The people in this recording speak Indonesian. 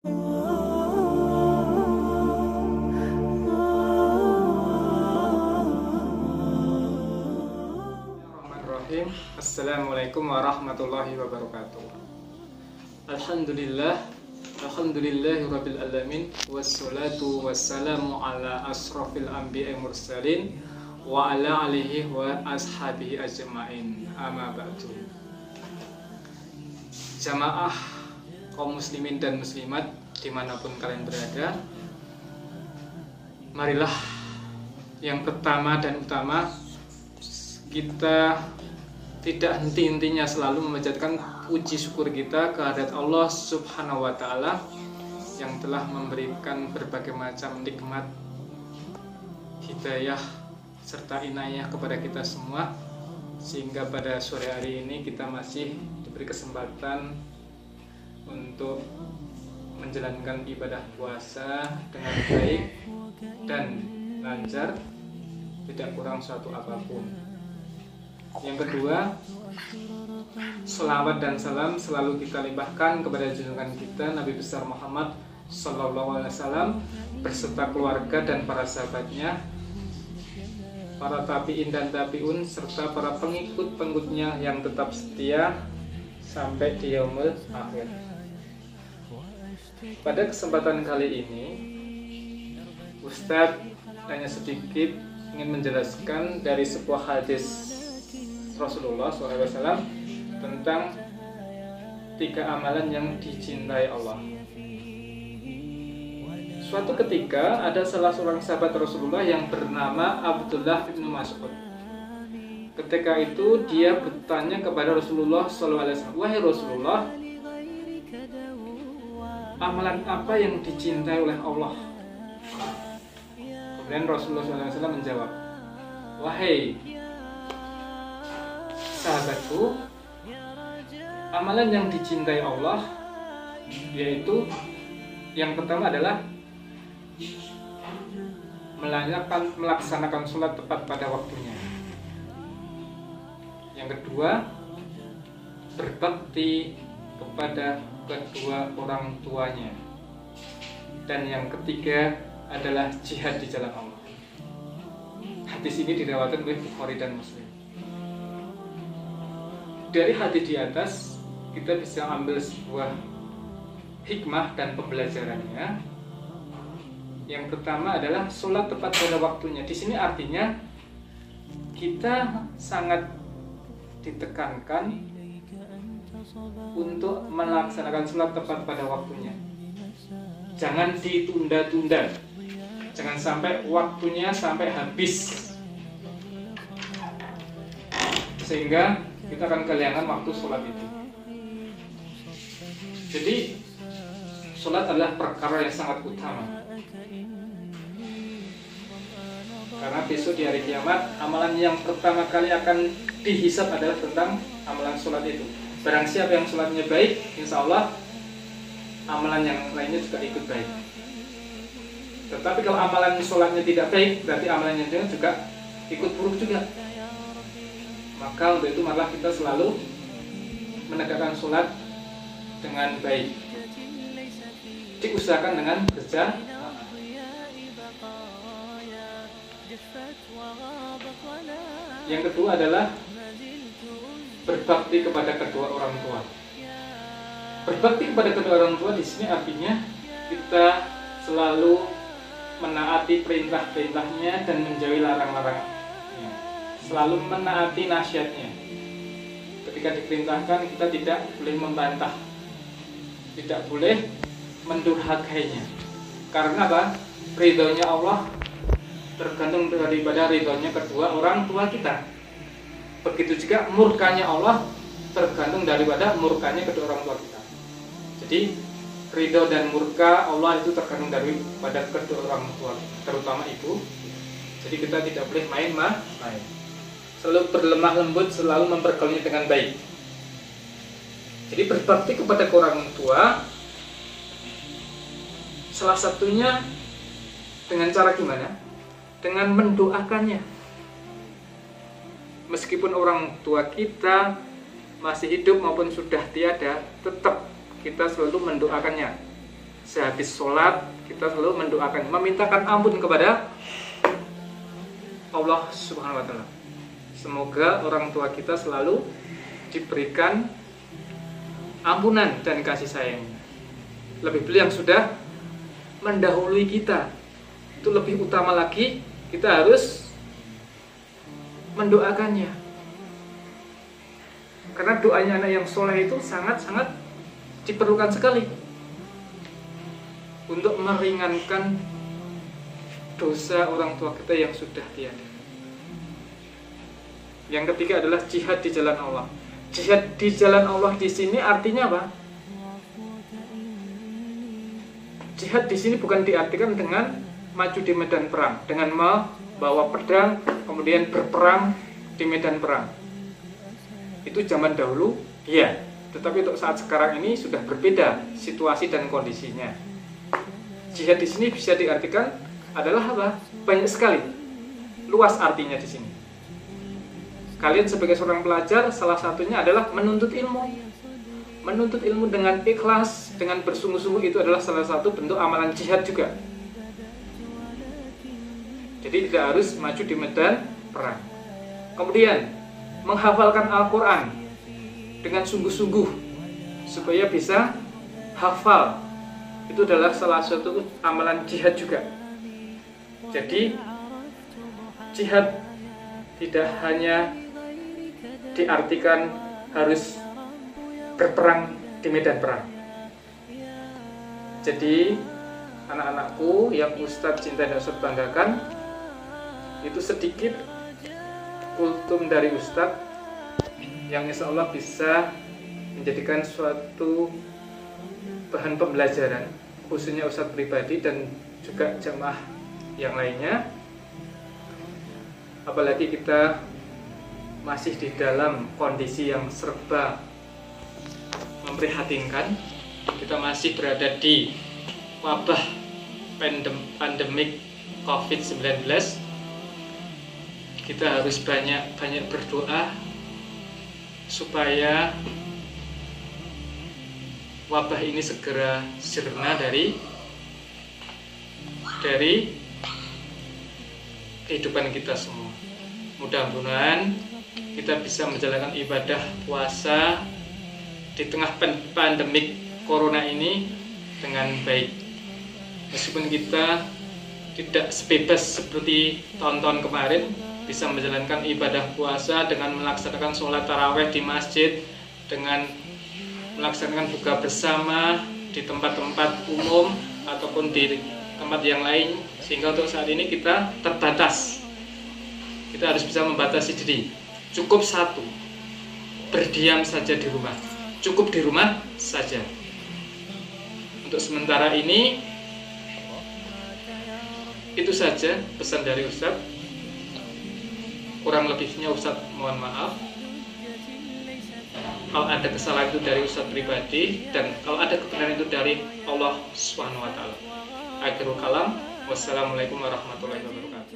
Bismillahirrahmanirrahim. Assalamualaikum warahmatullahi wabarakatuh. Alhamdulillahirabbil alamin, wassalatu wassalamu ala asrofil anbiya'i mursalin wa ala alihi wa ashabihi ajma'in. Amma ba'du. Jamaah kaum muslimin dan muslimat dimanapun kalian berada, marilah yang pertama dan utama, kita tidak henti-hentinya selalu memanjatkan puji syukur kita kehadirat Allah Subhanahu wa Ta'ala yang telah memberikan berbagai macam nikmat, hidayah serta inayah kepada kita semua, sehingga pada sore hari ini kita masih diberi kesempatan untuk menjalankan ibadah puasa dengan baik dan lancar, tidak kurang suatu apapun. Yang kedua, selawat dan salam selalu kita limpahkan kepada junjungan kita Nabi besar Muhammad SAW beserta keluarga dan para sahabatnya, para tabi'in dan tabi'un, serta para pengikut-pengikutnya yang tetap setia sampai di yaumul akhir. Pada kesempatan kali ini, Ustadz hanya sedikit ingin menjelaskan dari sebuah hadis Rasulullah SAW tentang 3 amalan yang dicintai Allah. Suatu ketika ada salah seorang sahabat Rasulullah yang bernama Abdullah bin Mas'ud. Ketika itu dia bertanya kepada Rasulullah SAW, "Wahai Rasulullah, amalan apa yang dicintai oleh Allah?" Kemudian Rasulullah SAW menjawab, "Wahai sahabatku, amalan yang dicintai Allah yaitu yang pertama adalah melaksanakan sholat tepat pada waktunya. Yang kedua, berbakti kepada kedua orang tuanya. Dan yang ketiga adalah jihad di jalan Allah." Hadis ini diriwayatkan oleh Bukhari dan Muslim. Dari hadis di atas kita bisa ambil sebuah hikmah dan pembelajarannya. Yang pertama adalah sholat tepat pada waktunya. Di sini artinya kita sangat ditekankan untuk melaksanakan sholat tepat pada waktunya. Jangan ditunda-tunda. Jangan sampai waktunya sampai habis, sehingga kita akan kehilangan waktu sholat itu. Jadi sholat adalah perkara yang sangat utama, karena besok di hari kiamat amalan yang pertama kali akan dihisab adalah tentang amalan sholat itu. Barang siapa yang sholatnya baik, insya Allah amalan yang lainnya juga ikut baik. Tetapi kalau amalan sholatnya tidak baik, berarti amalan yang lainnya juga ikut buruk juga. Maka untuk itu malah kita selalu menegakkan sholat dengan baik, diusahakan dengan kerja. Yang kedua adalah berbakti kepada kedua orang tua. Berbakti kepada kedua orang tua di sini artinya kita selalu menaati perintah-perintahnya dan menjauhi larang-larangnya. Selalu menaati nasihatnya. Ketika diperintahkan kita tidak boleh membantah, tidak boleh mendurhakainya. Karena apa? Ridhonya Allah tergantung daripada ridhonya kedua orang tua kita. Begitu juga murkanya Allah tergantung daripada murkanya kedua orang tua kita. Jadi ridho dan murka Allah itu tergantung daripada kedua orang tua, terutama ibu. Jadi kita tidak boleh main-main. Selalu berlemah lembut, selalu mempergaulinya dengan baik. Jadi berbakti kepada orang tua, salah satunya dengan cara gimana? Dengan mendoakannya. Meskipun orang tua kita masih hidup maupun sudah tiada, tetap kita selalu mendoakannya. sehabis sholat kita selalu mendoakan, memintakan ampun kepada Allah Subhanahu wa Ta'ala. Semoga orang tua kita selalu diberikan ampunan dan kasih sayang. Lebih-lebih yang sudah mendahului kita, itu lebih utama lagi kita harus mendoakannya. Karena doanya anak yang soleh itu sangat-sangat diperlukan sekali untuk meringankan dosa orang tua kita yang sudah tiada. Yang ketiga adalah jihad di jalan Allah. Jihad di jalan Allah di sini artinya apa? Jihad di sini bukan diartikan dengan maju di medan perang, dengan membawa pedang kemudian berperang di medan perang. Itu zaman dahulu, ya. Tetapi untuk saat sekarang ini sudah berbeda situasi dan kondisinya. Jihad di sini bisa diartikan adalah apa? Banyak sekali, luas artinya di sini. Kalian sebagai seorang pelajar, salah satunya adalah menuntut ilmu. Menuntut ilmu dengan ikhlas, dengan bersungguh-sungguh, itu adalah salah satu bentuk amalan jihad juga. Jadi tidak harus maju di medan perang. Kemudian menghafalkan Al-Quran dengan sungguh-sungguh supaya bisa hafal, itu adalah salah satu amalan jihad juga. Jadi jihad tidak hanya diartikan harus berperang di medan perang. Jadi anak-anakku yang Ustadz cinta dan Ustadz banggakan, itu sedikit kultum dari Ustadz yang insya Allah bisa menjadikan suatu bahan pembelajaran, khususnya Ustadz pribadi dan juga jamaah yang lainnya. Apalagi kita masih di dalam kondisi yang serba memprihatinkan. Kita masih berada di wabah pandemik COVID-19. Kita harus banyak berdoa supaya wabah ini segera sirna dari kehidupan kita semua. Mudah-mudahan kita bisa menjalankan ibadah puasa di tengah pandemik corona ini dengan baik. Meskipun kita tidak sebebas seperti tahun-tahun kemarin, bisa menjalankan ibadah puasa dengan melaksanakan sholat taraweh di masjid, dengan melaksanakan buka bersama di tempat-tempat umum ataupun di tempat yang lain, sehingga untuk saat ini kita terbatas. Kita harus bisa membatasi diri. Cukup satu, berdiam saja di rumah. Cukup di rumah saja. Untuk sementara ini, itu saja pesan dari Ustadz. Kurang lebihnya Ustadz mohon maaf. Kalau ada kesalahan itu dari Ustadz pribadi, dan kalau ada kebenaran itu dari Allah Subhanahu wa Ta'ala. Akhirul kalam, wassalamualaikum warahmatullahi wabarakatuh.